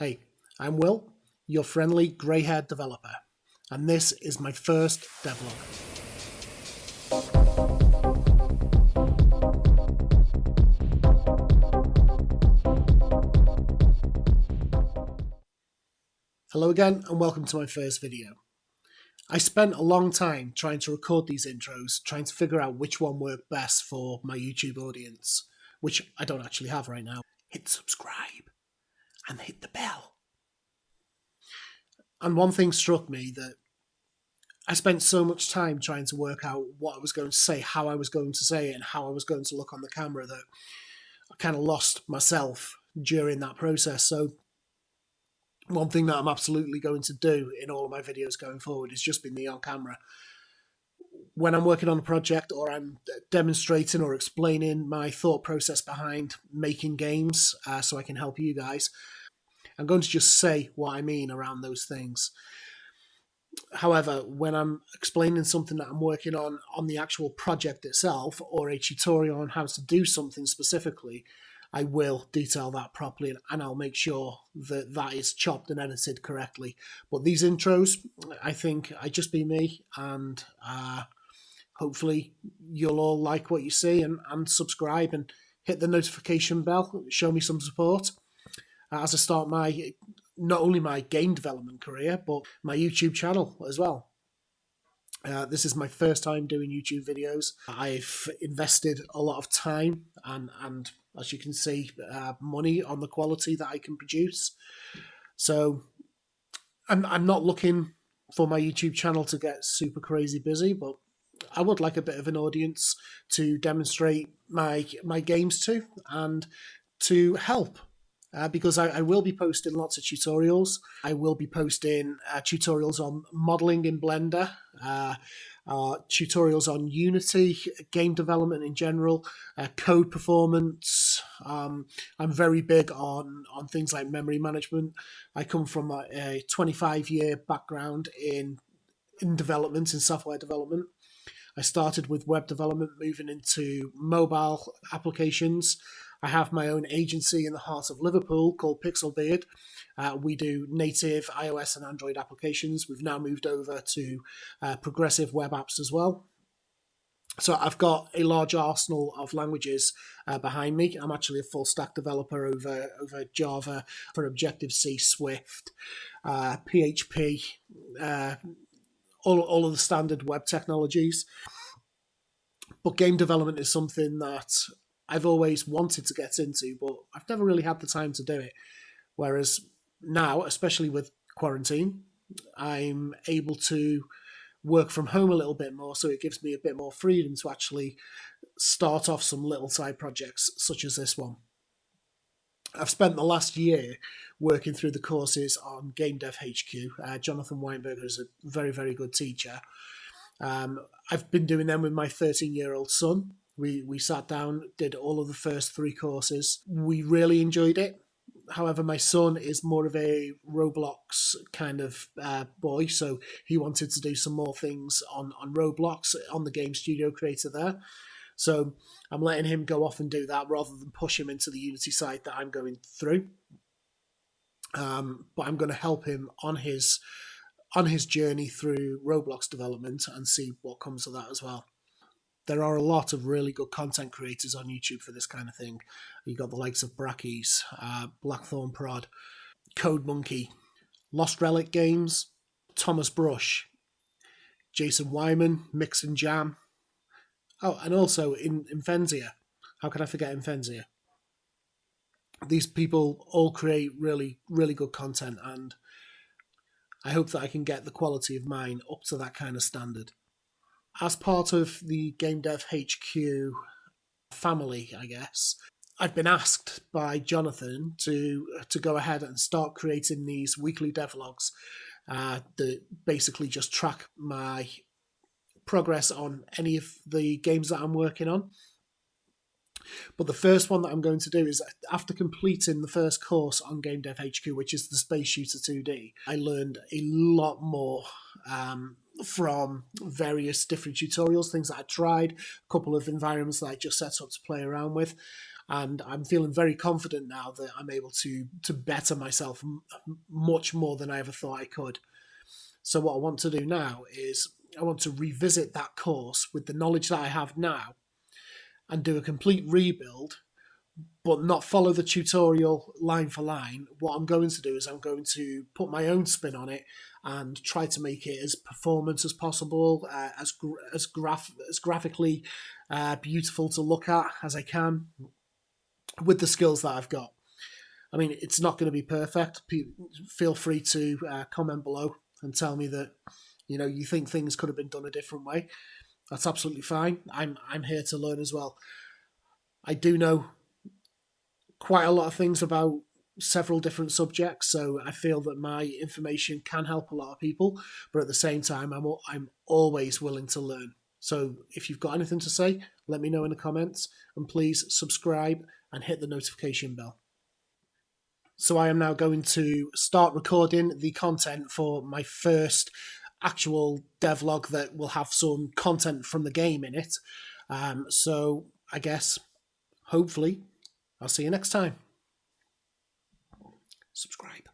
Hey, I'm Will, your friendly grey-haired developer, and this is my first devlog. Hello again, and welcome to my first video. I spent a long time trying to record these intros, trying to figure out which one worked best for my YouTube audience, which I don't actually have right now. Hit subscribe and hit the bell. And one thing struck me, that I spent so much time trying to work out what I was going to say, how I was going to say it, and how I was going to look on the camera, that I kind of lost myself during that process. So one thing that I'm absolutely going to do in all of my videos going forward is just be me on camera. When I'm working on a project or I'm demonstrating or explaining my thought process behind making games so I can help you guys, I'm going to just say what I mean around those things. However, when I'm explaining something that I'm working on the actual project itself, or a tutorial on how to do something specifically, I will detail that properly, and I'll make sure that that is chopped and edited correctly. But these intros, I think I just be me, and hopefully you'll all like what you see and subscribe and hit the notification bell, show me some support as I start not only my game development career, but my YouTube channel as well. This is my first time doing YouTube videos. I've invested a lot of time and as you can see, money on the quality that I can produce. So I'm not looking for my YouTube channel to get super crazy busy, but I would like a bit of an audience to demonstrate my games to, and to help. Because I will be posting lots of tutorials. I will be posting tutorials on modeling in Blender, tutorials on Unity, game development in general, code performance. I'm very big on things like memory management. I come from a 25-year background in development, in software development. I started with web development, moving into mobile applications. I have my own agency in the heart of Liverpool called Pixelbeard. We do native iOS and Android applications. We've now moved over to progressive web apps as well. So I've got a large arsenal of languages behind me. I'm actually a full stack developer over Java, for Objective-C, Swift, PHP, all of the standard web technologies. But game development is something that I've always wanted to get into, but I've never really had the time to do it. Whereas now, especially with quarantine, I'm able to work from home a little bit more, so it gives me a bit more freedom to actually start off some little side projects such as this one. I've spent the last year working through the courses on Game Dev HQ. Jonathan Weinberger is a very, very good teacher. I've been doing them with my 13-year-old son. We sat down, did all of the first 3 courses. We really enjoyed it. However, my son is more of a Roblox kind of boy, so he wanted to do some more things on Roblox, on the game studio creator there. So I'm letting him go off and do that rather than push him into the Unity side that I'm going through. But I'm going to help him on his journey through Roblox development and see what comes of that as well. There are a lot of really good content creators on YouTube for this kind of thing. You've got the likes of Brackies, Blackthorn Prod, Code Monkey, Lost Relic Games, Thomas Brush, Jason Wyman, Mix and Jam. Oh, and also Infenzia. How could I forget Infenzia? These people all create really, really good content, and I hope that I can get the quality of mine up to that kind of standard. As part of the Game Dev HQ family, I guess, I've been asked by Jonathan to go ahead and start creating these weekly devlogs that basically just track my progress on any of the games that I'm working on. But the first one that I'm going to do is, after completing the first course on Game Dev HQ, which is the Space Shooter 2D, I learned a lot more from various different tutorials, things that I tried, a couple of environments that I just set up to play around with. and I'm feeling very confident now that I'm able to better myself much more than I ever thought I could. So what I want to do now is I want to revisit that course with the knowledge that I have now and do a complete rebuild, but not follow the tutorial line for line. What I'm going to do is I'm going to put my own spin on it and try to make it as performance as possible, as graphically beautiful to look at as I can with the skills that I've got. I mean, it's not going to be perfect. Feel free to comment below and tell me that you think things could have been done a different way. That's absolutely fine. I'm here to learn as well. I do know quite a lot of things about several different subjects, so I feel that my information can help a lot of people. But at the same time, I'm always willing to learn. So if you've got anything to say, let me know in the comments, and please subscribe and hit the notification bell. So I am now going to start recording the content for my first actual devlog that will have some content from the game in it. So I guess, hopefully, I'll see you next time. Subscribe.